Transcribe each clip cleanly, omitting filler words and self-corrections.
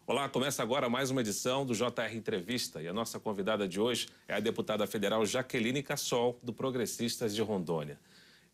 Olá, começa agora mais uma edição do JR Entrevista e a nossa convidada de hoje é a deputada federal Jaqueline Cassol, do Progressistas de Rondônia.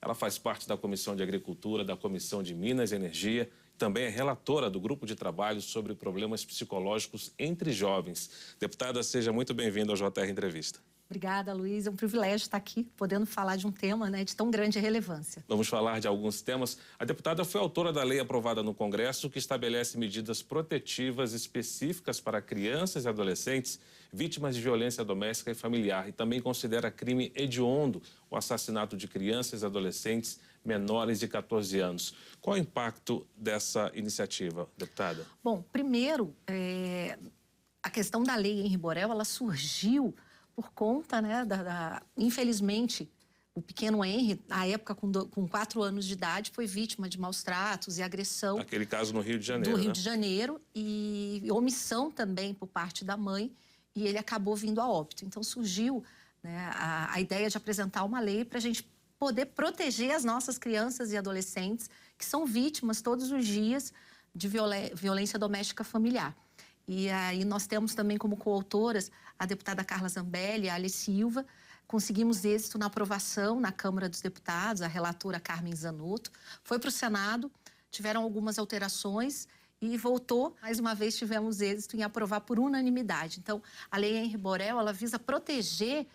Ela faz parte da Comissão de Agricultura, da Comissão de Minas e Energia, também é relatora do grupo de trabalho sobre problemas psicológicos entre jovens. Deputada, seja muito bem-vinda ao JR Entrevista. Obrigada, Luiz. É um privilégio estar aqui, podendo falar de um tema, de tão grande relevância. Vamos falar de alguns temas. A deputada foi autora da lei aprovada no Congresso que estabelece medidas protetivas específicas para crianças e adolescentes vítimas de violência doméstica e familiar e também considera crime hediondo o assassinato de crianças e adolescentes menores de 14 anos. Qual o impacto dessa iniciativa, deputada? Bom, primeiro, a questão da lei Henri Borel, ela surgiu por conta, infelizmente, o pequeno Henri, na época com 4 anos de idade, foi vítima de maus tratos e agressão. Aquele caso no Rio de Janeiro, Do Rio de Janeiro, e omissão também por parte da mãe, e ele acabou vindo a óbito. Então surgiu a ideia de apresentar uma lei para a gente poder proteger as nossas crianças e adolescentes que são vítimas todos os dias de violência doméstica familiar. E aí nós temos também como coautoras a deputada Carla Zambelli, a Alice Silva. Conseguimos êxito na aprovação na Câmara dos Deputados, a relatora Carmen Zanotto. Foi para o Senado, tiveram algumas alterações e voltou. Mais uma vez tivemos êxito em aprovar por unanimidade. Então, a lei Henri Borel, ela visa proteger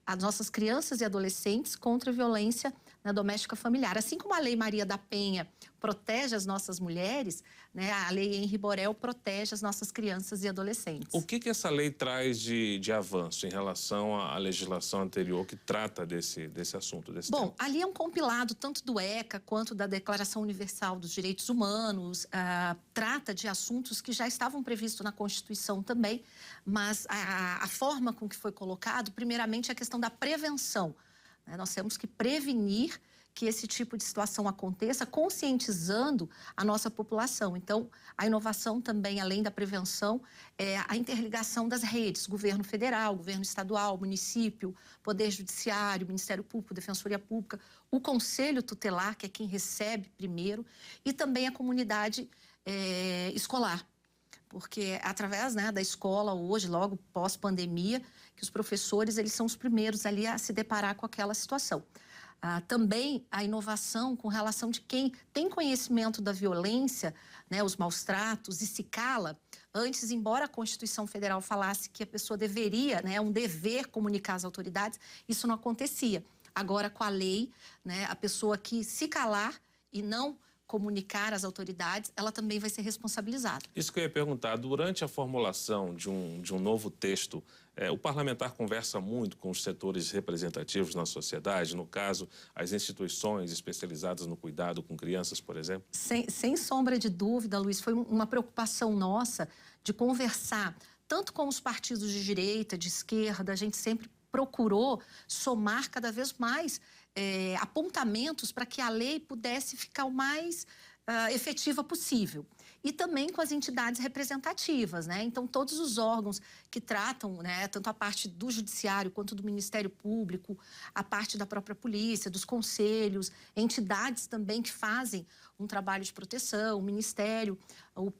as nossas crianças e adolescentes contra a violência doméstica familiar. Assim como a lei Maria da Penha protege as nossas mulheres, a lei Henri Borel protege as nossas crianças e adolescentes. O que essa lei traz de avanço em relação à legislação anterior que trata desse assunto, desse tema? Bom, ali é um compilado tanto do ECA quanto da Declaração Universal dos Direitos Humanos, trata de assuntos que já estavam previstos na Constituição também, mas a forma com que foi colocado, primeiramente, é a questão da prevenção. Nós temos que prevenir que esse tipo de situação aconteça, conscientizando a nossa população. Então, a inovação também, além da prevenção, é a interligação das redes, governo federal, governo estadual, município, Poder Judiciário, Ministério Público, Defensoria Pública, o Conselho Tutelar, que é quem recebe primeiro, e também a comunidade escolar. Porque é através da escola hoje, logo pós-pandemia, que os professores eles são os primeiros ali a se deparar com aquela situação. Também a inovação com relação de quem tem conhecimento da violência, os maus tratos e se cala. Antes, embora a Constituição Federal falasse que a pessoa deveria, um dever comunicar às autoridades, isso não acontecia. Agora, com a lei, a pessoa que se calar e não comunicar às autoridades, ela também vai ser responsabilizada. Isso que eu ia perguntar, durante a formulação de um novo texto, o parlamentar conversa muito com os setores representativos na sociedade, no caso, as instituições especializadas no cuidado com crianças, por exemplo? Sem sombra de dúvida, Luiz, foi uma preocupação nossa de conversar tanto com os partidos de direita, de esquerda, a gente sempre procurou somar cada vez mais apontamentos para que a lei pudesse ficar o mais efetiva possível. E também com as entidades representativas, Então, todos os órgãos que tratam, tanto a parte do Judiciário quanto do Ministério Público, a parte da própria polícia, dos conselhos, entidades também que fazem um trabalho de proteção, o Ministério, o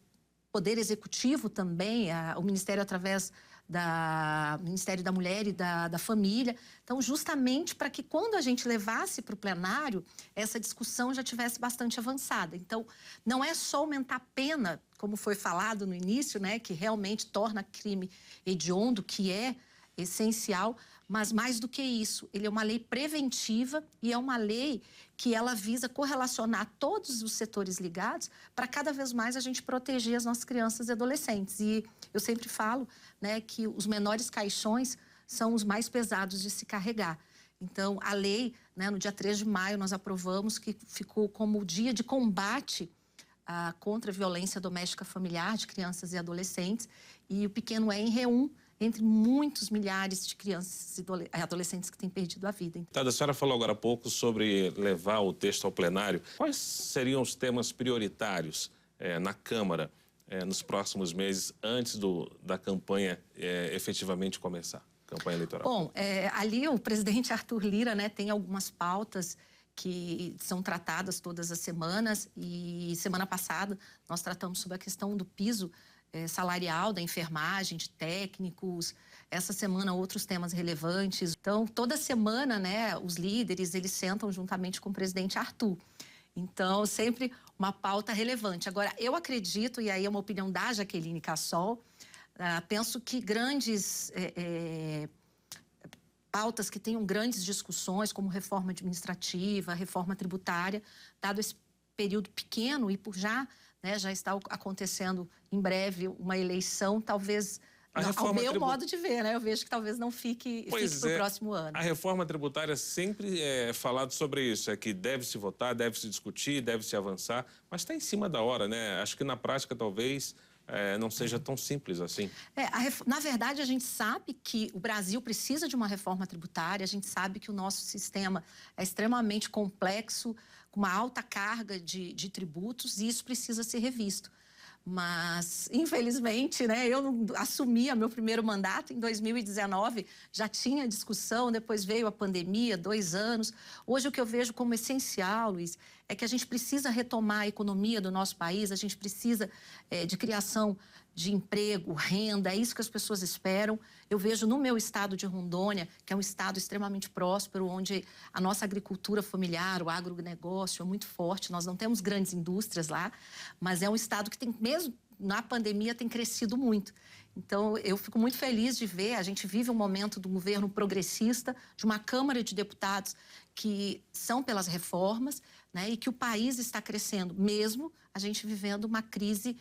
Poder Executivo também, o Ministério através do Ministério da Mulher e da Família. Então, justamente para que quando a gente levasse para o plenário, essa discussão já tivesse bastante avançada. Então, não é só aumentar a pena, como foi falado no início, que realmente torna crime hediondo, que é essencial, mas mais do que isso, ele é uma lei preventiva e é uma lei que ela visa correlacionar todos os setores ligados para cada vez mais a gente proteger as nossas crianças e adolescentes. E eu sempre falo, que os menores caixões são os mais pesados de se carregar. Então, a lei, no dia 3 de maio, nós aprovamos que ficou como o dia de combate contra a violência doméstica familiar de crianças e adolescentes. E o pequeno Henri é entre muitos milhares de crianças e adolescentes que têm perdido a vida. A senhora falou agora há pouco sobre levar o texto ao plenário. Quais seriam os temas prioritários na Câmara nos próximos meses, antes da campanha efetivamente começar, campanha eleitoral? Bom, ali o presidente Arthur Lira tem algumas pautas que são tratadas todas as semanas, e semana passada nós tratamos sobre a questão do piso salarial da enfermagem, de técnicos. Essa semana, outros temas relevantes. Então, toda semana, né, os líderes, eles sentam juntamente com o presidente Arthur. Então, sempre uma pauta relevante. Agora, eu acredito, e aí é uma opinião da Jaqueline Cassol, penso que grandes pautas que tenham grandes discussões, como reforma administrativa, reforma tributária, dado esse período pequeno e por já está acontecendo em breve uma eleição, talvez, ao meu modo de ver, né? Eu vejo que talvez não fique para o próximo ano. A reforma tributária sempre é falado sobre isso, é que deve-se votar, deve-se discutir, deve-se avançar, mas está em cima da hora, né? Acho que na prática talvez não seja tão simples assim. Na verdade, a gente sabe que o Brasil precisa de uma reforma tributária, a gente sabe que o nosso sistema é extremamente complexo, com uma alta carga de tributos, e isso precisa ser revisto. Mas, infelizmente, né, eu não assumi meu primeiro mandato em 2019, já tinha discussão, depois veio a pandemia, 2 anos. Hoje, o que eu vejo como essencial, Luiz, é que a gente precisa retomar a economia do nosso país, a gente precisa de criação de emprego, renda, é isso que as pessoas esperam. Eu vejo no meu estado de Rondônia, que é um estado extremamente próspero, onde a nossa agricultura familiar, o agronegócio é muito forte, nós não temos grandes indústrias lá, mas é um estado que tem, mesmo na pandemia, tem crescido muito. Então, eu fico muito feliz de ver, a gente vive um momento do governo progressista, de uma Câmara de Deputados que são pelas reformas, né, e que o país está crescendo, mesmo a gente vivendo uma crise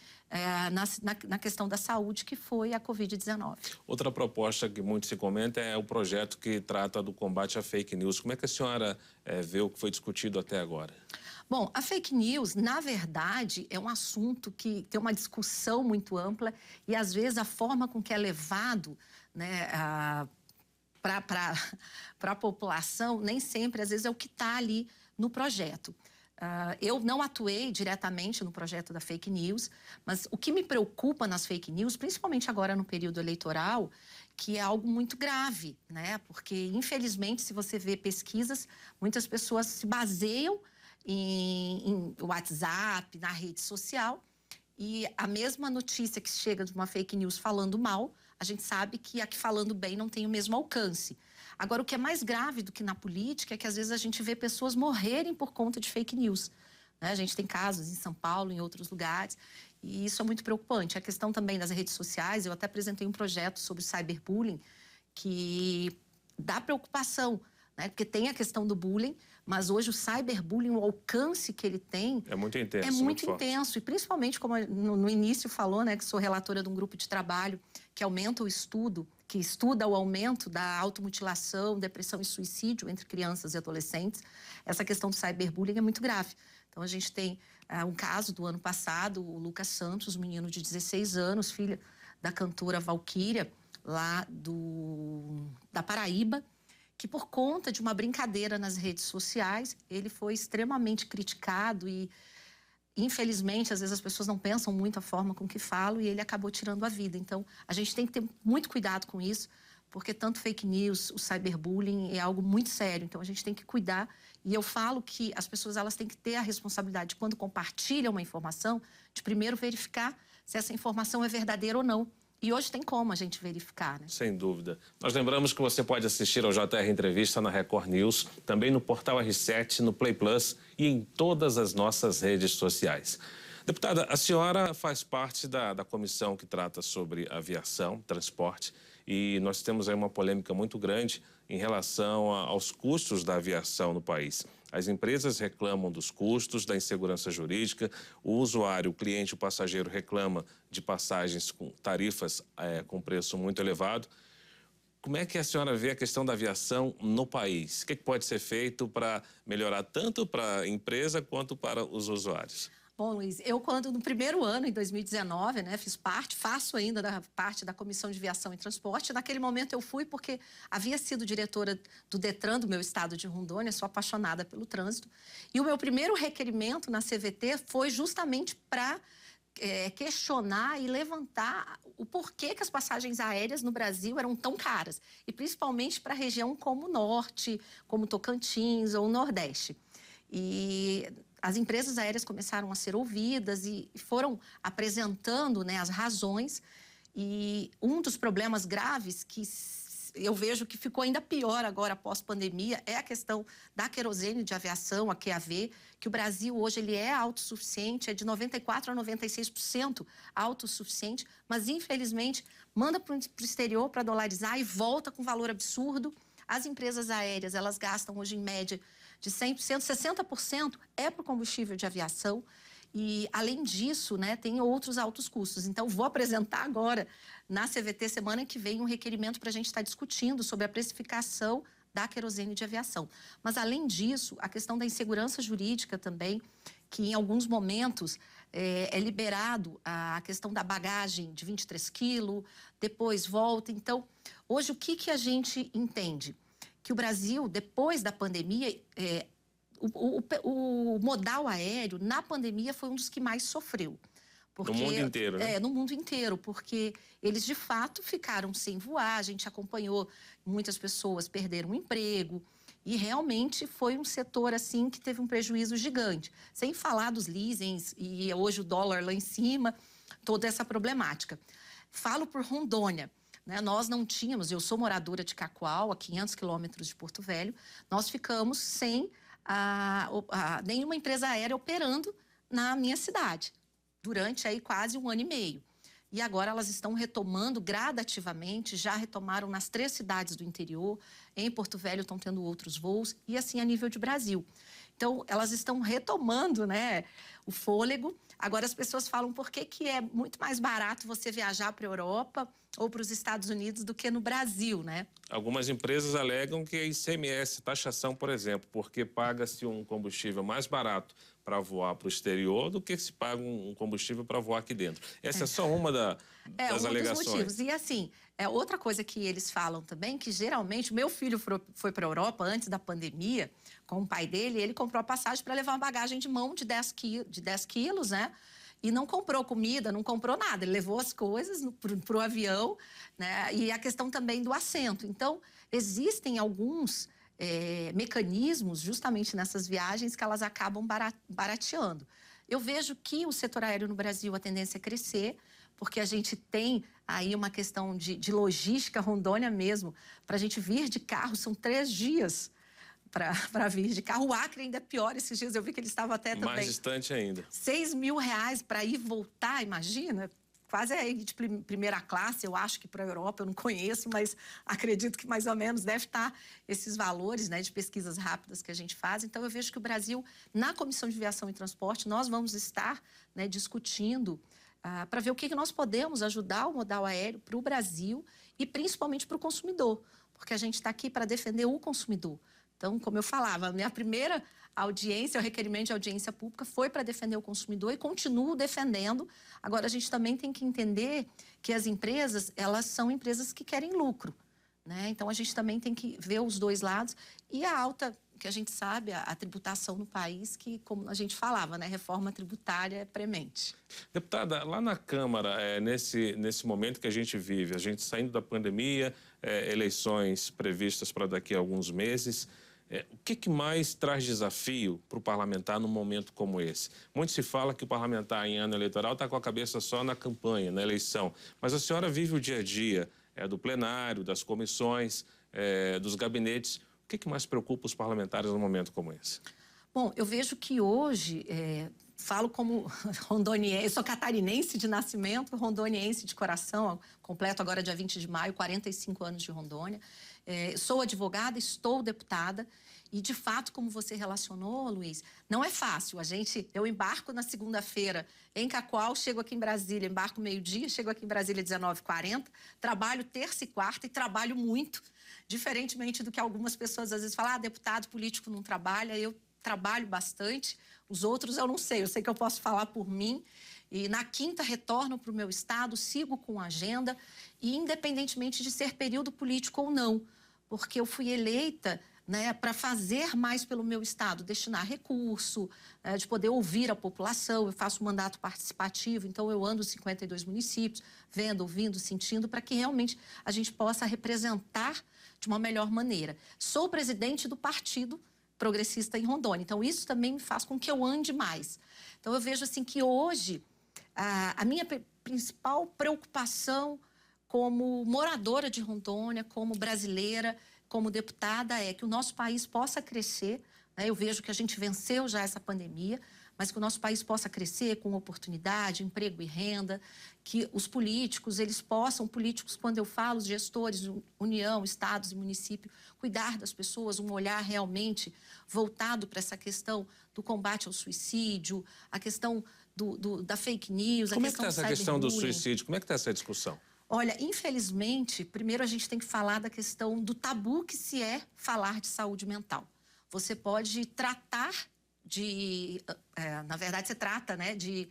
na questão da saúde, que foi a Covid-19. Outra proposta que muito se comenta é o projeto que trata do combate à fake news. Como é que a senhora vê o que foi discutido até agora? Bom, a fake news, na verdade, é um assunto que tem uma discussão muito ampla e, às vezes, a forma com que é levado, né, para a população, nem sempre, às vezes, é o que está ali no projeto. Eu não atuei diretamente no projeto da fake news, mas o que me preocupa nas fake news, principalmente agora no período eleitoral, que é algo muito grave, né? Porque, infelizmente, se você vê pesquisas, muitas pessoas se baseiam em WhatsApp, na rede social, e a mesma notícia que chega de uma fake news falando mal, a gente sabe que a que falando bem não tem o mesmo alcance. Agora, o que é mais grave do que na política é que, às vezes, a gente vê pessoas morrerem por conta de fake news, né? A gente tem casos em São Paulo, em outros lugares, e isso é muito preocupante. A questão também das redes sociais, eu até apresentei um projeto sobre cyberbullying que dá preocupação, né? Porque tem a questão do bullying, mas hoje o cyberbullying, o alcance que ele tem... É muito intenso. É muito intenso. E principalmente, como no início falou, né, que sou relatora de um grupo de trabalho que aumenta o estudo, que estuda o aumento da automutilação, depressão e suicídio entre crianças e adolescentes. Essa questão do cyberbullying é muito grave. Então, a gente tem um caso do ano passado, o Lucas Santos, um menino de 16 anos, filho da cantora Valquíria, lá da Paraíba, que por conta de uma brincadeira nas redes sociais, ele foi extremamente criticado e, infelizmente, às vezes as pessoas não pensam muito a forma com que falam e ele acabou tirando a vida. Então, a gente tem que ter muito cuidado com isso, porque tanto fake news, o cyberbullying é algo muito sério. Então, a gente tem que cuidar. E eu falo que as pessoas elas têm que ter a responsabilidade, quando compartilham uma informação, de primeiro verificar se essa informação é verdadeira ou não. E hoje tem como a gente verificar, né? Sem dúvida. Nós lembramos que você pode assistir ao JR Entrevista na Record News, também no Portal R7, no Play Plus e em todas as nossas redes sociais. Deputada, a senhora faz parte da comissão que trata sobre aviação, transporte, e nós temos aí uma polêmica muito grande em relação aos custos da aviação no país. As empresas reclamam dos custos, da insegurança jurídica, o usuário, o cliente, o passageiro reclama de passagens com tarifas com preço muito elevado. Como é que a senhora vê a questão da aviação no país? O que pode ser feito para melhorar tanto para a empresa quanto para os usuários? Bom, Luiz, eu quando no primeiro ano, em 2019, né, faço ainda parte da Comissão de Viação e Transporte. Naquele momento eu fui porque havia sido diretora do Detran, do meu estado de Rondônia, sou apaixonada pelo trânsito. E o meu primeiro requerimento na CVT foi justamente para questionar e levantar o porquê que as passagens aéreas no Brasil eram tão caras. E principalmente para a região como o Norte, como Tocantins ou o Nordeste. E as empresas aéreas começaram a ser ouvidas e foram apresentando, né, as razões. E um dos problemas graves que eu vejo que ficou ainda pior agora após pandemia é a questão da querosene de aviação, a QAV, que o Brasil hoje ele é autossuficiente, é de 94% a 96% autossuficiente, mas infelizmente manda para o exterior para dolarizar e volta com valor absurdo. As empresas aéreas, elas gastam hoje em média de 100%, 60% é para o combustível de aviação. E, além disso, né, tem outros altos custos. Então, vou apresentar agora, na CVT, semana que vem, um requerimento para a gente estar discutindo sobre a precificação da querosene de aviação. Mas, além disso, a questão da insegurança jurídica também, que em alguns momentos é liberado a questão da bagagem de 23 quilos, depois volta. Então, hoje, o que a gente entende? Que o Brasil, depois da pandemia, o modal aéreo, na pandemia, foi um dos que mais sofreu. Porque, no mundo inteiro, né? No mundo inteiro, porque eles, de fato, ficaram sem voar, a gente acompanhou, muitas pessoas perderam o emprego, e realmente foi um setor, assim, que teve um prejuízo gigante. Sem falar dos leasings, e hoje o dólar lá em cima, toda essa problemática. Falo por Rondônia. Né, nós não tínhamos, eu sou moradora de Cacoal, a 500 quilômetros de Porto Velho, nós ficamos sem nenhuma empresa aérea operando na minha cidade, durante aí quase 1 ano e meio. E agora elas estão retomando gradativamente, já retomaram nas 3 cidades do interior, em Porto Velho estão tendo outros voos, e assim a nível de Brasil. Então, elas estão retomando, né, o fôlego. Agora, as pessoas falam por que é muito mais barato você viajar para a Europa ou para os Estados Unidos do que no Brasil, né? Algumas empresas alegam que é ICMS, taxação, por exemplo, porque paga-se um combustível mais barato para voar para o exterior do que se paga um combustível para voar aqui dentro. Essa é só uma das alegações. Dos motivos. E assim, outra coisa que eles falam também, que geralmente, meu filho foi para a Europa antes da pandemia, com o pai dele, ele comprou a passagem para levar uma bagagem de mão de 10 quilos, né? E não comprou comida, não comprou nada. Ele levou as coisas para o avião, né? E a questão também do assento. Então, existem alguns mecanismos, justamente nessas viagens, que elas acabam barateando. Eu vejo que o setor aéreo no Brasil, a tendência é crescer, porque a gente tem aí uma questão de logística, Rondônia mesmo. Para a gente vir de carro, são 3 dias para vir de carro. O Acre ainda é pior. Esses dias eu vi que ele estava até também... Mais distante ainda. R$6 mil para ir e voltar, imagina? Quase aí de primeira classe, eu acho que para a Europa, eu não conheço, mas acredito que mais ou menos deve estar esses valores, né, de pesquisas rápidas que a gente faz. Então, eu vejo que o Brasil, na Comissão de Viação e Transporte, nós vamos estar, né, discutindo para ver o que nós podemos ajudar o modal aéreo para o Brasil e principalmente para o consumidor, porque a gente está aqui para defender o consumidor. Então, como eu falava, a minha primeira audiência, o requerimento de audiência pública foi para defender o consumidor e continuo defendendo. Agora, a gente também tem que entender que as empresas, elas são empresas que querem lucro, né? Então, a gente também tem que ver os dois lados. E a alta, que a gente sabe, a tributação no país, que, como a gente falava, né, reforma tributária é premente. Deputada, lá na Câmara, nesse momento que a gente vive, a gente saindo da pandemia, eleições previstas para daqui a alguns meses, o que mais traz desafio para o parlamentar num momento como esse? Muito se fala que o parlamentar em ano eleitoral está com a cabeça só na campanha, na eleição. Mas a senhora vive o dia a dia do plenário, das comissões, dos gabinetes. O que mais preocupa os parlamentares num momento como esse? Bom, eu vejo que hoje, falo como rondoniense, sou catarinense de nascimento, rondoniense de coração, completo agora dia 20 de maio, 45 anos de Rondônia. Sou advogada, estou deputada e, de fato, como você relacionou, Luiz, não é fácil. Eu embarco na segunda-feira em Cacoal, chego aqui em Brasília, embarco meio-dia, chego aqui em Brasília 19h40, trabalho terça e quarta e trabalho muito, diferentemente do que algumas pessoas às vezes falam, deputado político não trabalha, eu trabalho bastante, os outros eu não sei, eu sei que eu posso falar por mim. E na quinta retorno para o meu estado, sigo com a agenda, e independentemente de ser período político ou não, porque eu fui eleita, né, para fazer mais pelo meu estado, destinar recurso, de poder ouvir a população. Eu faço um mandato participativo, então eu ando 52 municípios, vendo, ouvindo, sentindo, para que realmente a gente possa representar de uma melhor maneira. Sou presidente do partido progressista em Rondônia. Então, isso também me faz com que eu ande mais. Então, eu vejo assim que hoje a minha principal preocupação como moradora de Rondônia, como brasileira, como deputada, é que o nosso país possa crescer, né? Eu vejo que a gente venceu já essa pandemia, mas que o nosso país possa crescer com oportunidade, emprego e renda, que os políticos, eles possam, políticos, quando eu falo, os gestores, União, estados e município, cuidar das pessoas, um olhar realmente voltado para essa questão do combate ao suicídio, a questão da fake news, a questão do cyberbullying. Como é que está essa questão do suicídio? Como é que está essa discussão? Olha, infelizmente, primeiro a gente tem que falar da questão do tabu que se é falar de saúde mental. Você pode tratar na verdade, você trata, né, de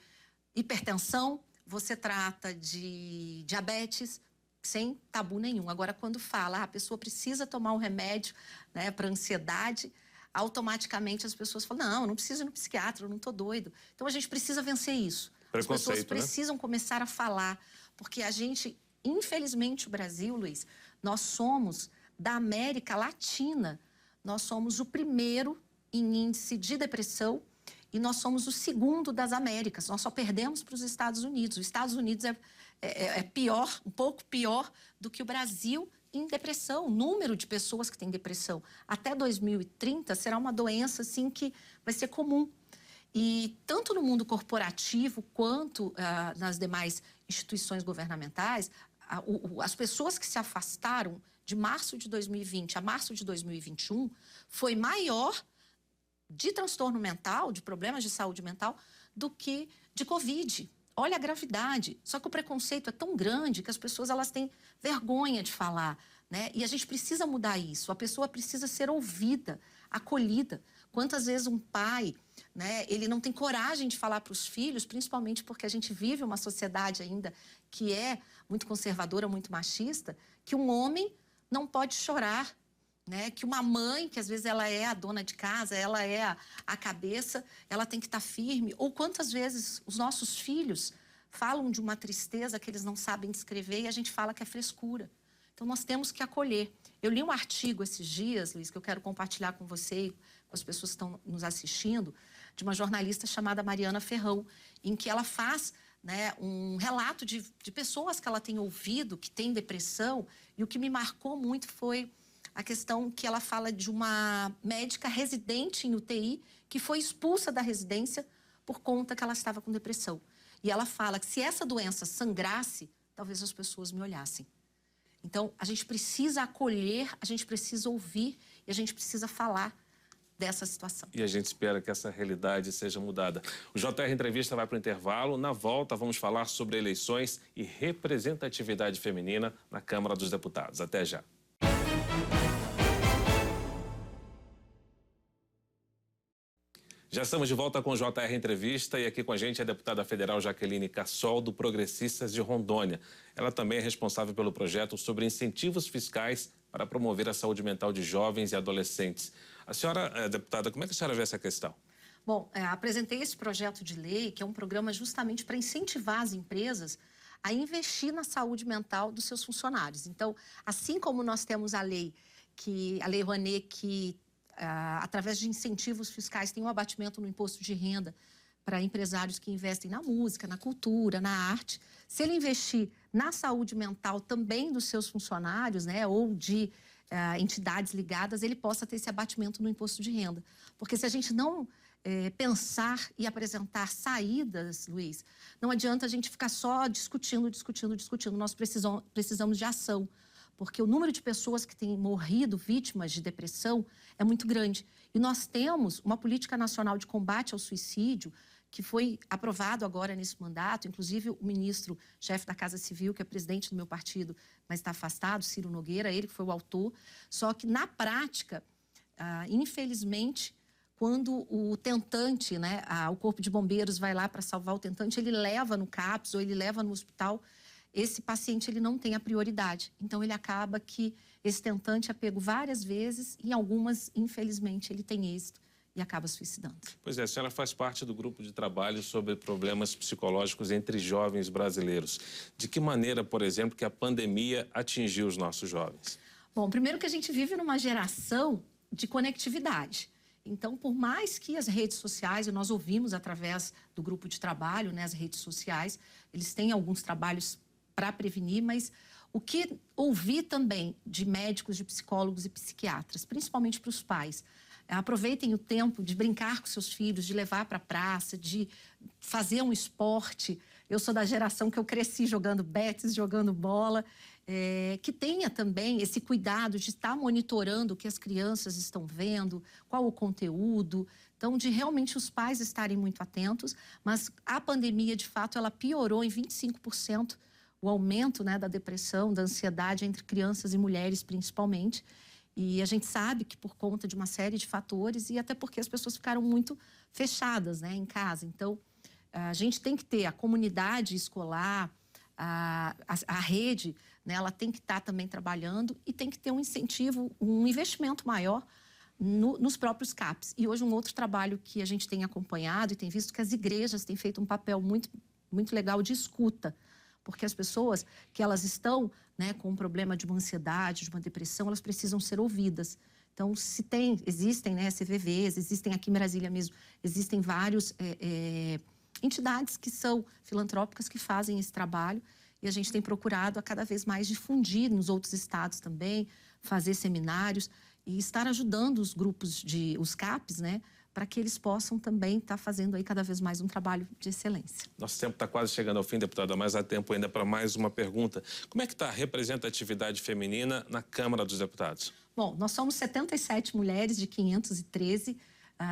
hipertensão, você trata de diabetes, sem tabu nenhum. Agora, quando fala, a pessoa precisa tomar um remédio, né, para ansiedade, automaticamente as pessoas falam, não preciso ir no psiquiatra, eu não estou doido. Então, a gente precisa vencer isso. As pessoas precisam começar a falar, porque a gente, infelizmente, o Brasil, Luiz, nós somos da América Latina, nós somos o primeiro em índice de depressão e nós somos o segundo das Américas. Nós só perdemos para os Estados Unidos. Os Estados Unidos é pior, um pouco pior do que o Brasil em depressão. O número de pessoas que têm depressão até 2030 será uma doença assim, que vai ser comum. E tanto no mundo corporativo quanto nas demais instituições governamentais, as pessoas que se afastaram de março de 2020 a março de 2021 foi maior de transtorno mental, de problemas de saúde mental, do que de Covid. Olha a gravidade. Só que o preconceito é tão grande que as pessoas elas têm vergonha de falar, né? E a gente precisa mudar isso. A pessoa precisa ser ouvida, acolhida. Quantas vezes um pai, né, ele não tem coragem de falar para os filhos, principalmente porque a gente vive uma sociedade ainda que é muito conservadora, muito machista, que um homem não pode chorar, né? Que uma mãe, que às vezes ela é a dona de casa, ela é a cabeça, ela tem que estar firme. Ou quantas vezes os nossos filhos falam de uma tristeza que eles não sabem descrever e a gente fala que é frescura. Então, nós temos que acolher. Eu li um artigo esses dias, Luiz, que eu quero compartilhar com você e com as pessoas que estão nos assistindo, de uma jornalista chamada Mariana Ferrão, em que ela faz, né, um relato de pessoas que ela tem ouvido, que têm depressão, e o que me marcou muito foi a questão que ela fala de uma médica residente em UTI que foi expulsa da residência por conta que ela estava com depressão. E ela fala que se essa doença sangrasse, talvez as pessoas me olhassem. Então, a gente precisa acolher, a gente precisa ouvir e a gente precisa falar dessa situação. E a gente espera que essa realidade seja mudada. O JR Entrevista vai para o intervalo. Na volta, vamos falar sobre eleições e representatividade feminina na Câmara dos Deputados. Até já. Já estamos de volta com o JR Entrevista e aqui com a gente é a deputada federal Jaqueline Cassol, do Progressistas de Rondônia. Ela também é responsável pelo projeto sobre incentivos fiscais para promover a saúde mental de jovens e adolescentes. A senhora, deputada, como é que a senhora vê essa questão? Bom, apresentei esse projeto de lei, que é um programa justamente para incentivar as empresas a investir na saúde mental dos seus funcionários. Então, assim como nós temos a Lei Rouanet, que através de incentivos fiscais tem um abatimento no imposto de renda para empresários que investem na música, na cultura, na arte. Se ele investir na saúde mental também dos seus funcionários, né, ou de entidades ligadas, ele possa ter esse abatimento no imposto de renda. Porque se a gente não pensar e apresentar saídas, Luiz, não adianta a gente ficar só discutindo. Nós precisamos de ação. Porque o número de pessoas que têm morrido vítimas de depressão é muito grande. E nós temos uma política nacional de combate ao suicídio que foi aprovado agora nesse mandato, inclusive o ministro-chefe da Casa Civil, que é presidente do meu partido, mas está afastado, Ciro Nogueira, ele que foi o autor. Só que, na prática, infelizmente, quando o tentante, né, o Corpo de Bombeiros vai lá para salvar o tentante, ele leva no CAPS ou ele leva no hospital, esse paciente ele não tem a prioridade. Então, ele acaba que esse tentante é pego várias vezes e em algumas, infelizmente, ele tem êxito e acaba suicidando. Pois é, a senhora faz parte do grupo de trabalho sobre problemas psicológicos entre jovens brasileiros. De que maneira, por exemplo, que a pandemia atingiu os nossos jovens? Bom, primeiro que a gente vive numa geração de conectividade. Então, por mais que as redes sociais, e nós ouvimos através do grupo de trabalho, né, as redes sociais, eles têm alguns trabalhos para prevenir, mas o que ouvi também de médicos, de psicólogos e psiquiatras, principalmente para os pais, aproveitem o tempo de brincar com seus filhos, de levar para a praça, de fazer um esporte. Eu sou da geração que eu cresci jogando betes, jogando bola, que tenha também esse cuidado de estar monitorando o que as crianças estão vendo, qual o conteúdo. Então, de realmente os pais estarem muito atentos, mas a pandemia, de fato, ela piorou em 25% o aumento, né, da depressão, da ansiedade entre crianças e mulheres, principalmente. E a gente sabe que por conta de uma série de fatores e até porque as pessoas ficaram muito fechadas, né, em casa. Então, a gente tem que ter a comunidade escolar, a rede, né, ela tem que estar também trabalhando e tem que ter um incentivo, um investimento maior nos próprios CAPs. E hoje um outro trabalho que a gente tem acompanhado e tem visto que as igrejas têm feito um papel muito, muito legal de escuta, porque as pessoas que elas estão, né, com um problema de uma ansiedade, de uma depressão, elas precisam ser ouvidas. Então, existem, né, CVVs, existem aqui em Brasília mesmo, existem vários entidades que são filantrópicas que fazem esse trabalho e a gente tem procurado a cada vez mais difundir nos outros estados também, fazer seminários e estar ajudando os grupos os CAPs, né, para que eles possam também estar fazendo aí cada vez mais um trabalho de excelência. Nosso tempo está quase chegando ao fim, deputada, mas há tempo ainda para mais uma pergunta. Como é que está a representatividade feminina na Câmara dos Deputados? Bom, nós somos 77 mulheres de 513.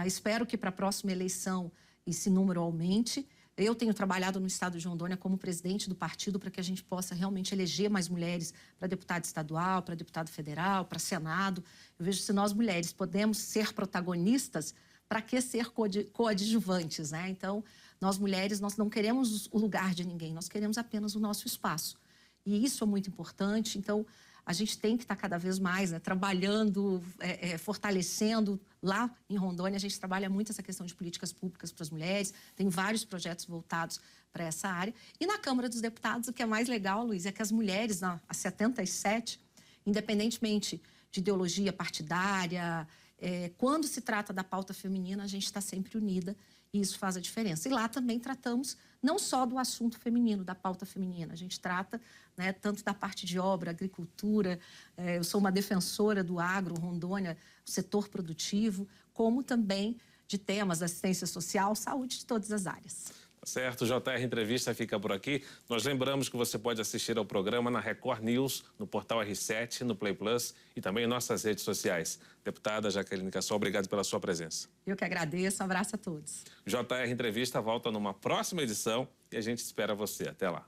Espero que para a próxima eleição esse número aumente. Eu tenho trabalhado no estado de Rondônia como presidente do partido para que a gente possa realmente eleger mais mulheres para deputado estadual, para deputado federal, para Senado. Eu vejo que se nós mulheres podemos ser protagonistas, para que ser coadjuvantes, né? Então, nós mulheres, nós não queremos o lugar de ninguém, nós queremos apenas o nosso espaço. E isso é muito importante, então a gente tem que estar cada vez mais, né, trabalhando, fortalecendo. Lá em Rondônia, a gente trabalha muito essa questão de políticas públicas para as mulheres, tem vários projetos voltados para essa área. E na Câmara dos Deputados, o que é mais legal, Luiz, é que as mulheres, as 77, independentemente de ideologia partidária, quando se trata da pauta feminina, a gente está sempre unida e isso faz a diferença. E lá também tratamos não só do assunto feminino, da pauta feminina, a gente trata, né, tanto da parte de obra, agricultura, eu sou uma defensora do agro, Rondônia, o setor produtivo, como também de temas da assistência social, saúde, de todas as áreas. Certo, JR Entrevista fica por aqui. Nós lembramos que você pode assistir ao programa na Record News, no portal R7, no Play Plus e também em nossas redes sociais. Deputada Jaqueline Cassol, obrigado pela sua presença. Eu que agradeço, um abraço a todos. JR Entrevista volta numa próxima edição e a gente espera você. Até lá.